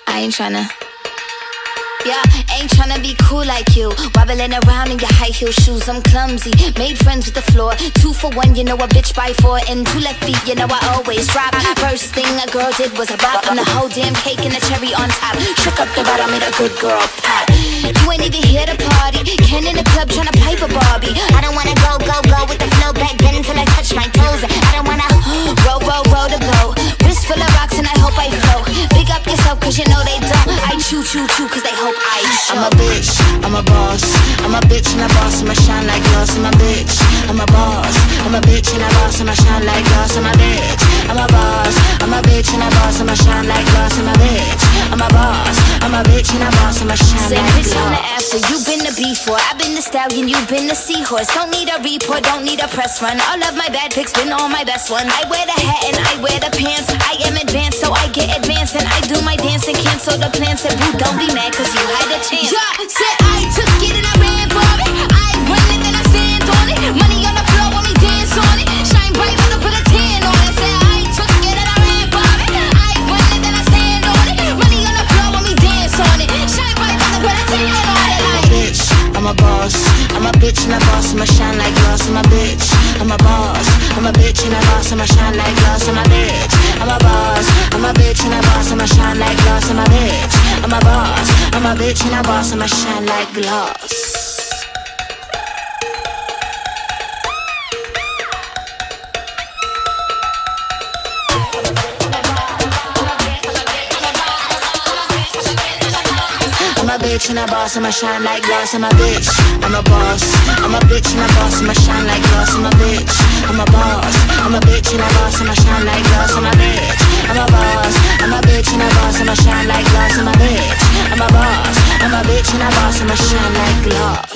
I ain't tryna. Yeah, ain't tryna be cool like you, wobbling around in your high heel shoes. I'm clumsy, made friends with the floor. 2 for 1, you know a bitch by 4. And 2 left feet, you know I always drop. First thing a girl did was a bop on the whole damn cake and the cherry on top. Shook up the bottom, made a good girl pop. You ain't even here to party, Ken in the club tryna pipe a Barbie. I don't wanna go with the flow back then till I touch my toes. I don't wanna roll the boat. Wrist full of rocks and I hope I float. Big up yourself cause you know they don't. I chew cause they hope I show. I'm a bitch, I'm a boss. I'm a bitch and a boss, I'ma shine like glass. I'm a bitch, I'm a boss. I'm a bitch and a boss, I'ma shine like glass. I'm a bitch, I'm a boss. I'm a bitch and a boss, I'ma shine like glass. I'm a bitch, I'm a boss. I'm a bitch and a boss, I'ma shine Say like bitch on the glass. after, you been the before. I've been the stallion, you been the seahorse. Don't need a report, don't need a press run. All of my bad pics been all my best ones. I wear the hat and I wear the pants. I am advanced, so I get advanced. And I do my dance and cancel the plans. Said boo, don't be mad cause you had a chance. Yeah, said I took it and I ran for it. I run it and I stand on it. Money on the floor when we dance on it. Shine bright when I put a tan on it. Said I took it and I ran for it. I run it and I stand on it. Money on the floor when we dance on it. Shine bright when I put a tan on it. I'm a bitch, I'm a boss. I'm a bitch and a boss, I'ma shine like glass. I'm a bitch, I'm a boss. I'm a bitch and a boss, I'ma shine like glass. I'm a bitch, I'm a boss. I'm a bitch and a boss, I'ma shine like glass. I'm a bitch, I'm a boss. I'm a bitch and a boss, I'ma shine like glass. I'm a bitch and a boss, I'ma shine like glass. I'm a bitch, I'm a boss. I'm a bitch and a boss, I'ma shine like glass. I'm a bitch, I'm a boss. I'm a bitch and a boss, I'ma shine like glass. I'm a bitch, I'm a boss. I'm a bitch and a boss, I'ma shine like glass. I'm a bitch, I'm a boss. I'm a bitch and a boss, I'ma shine like glass.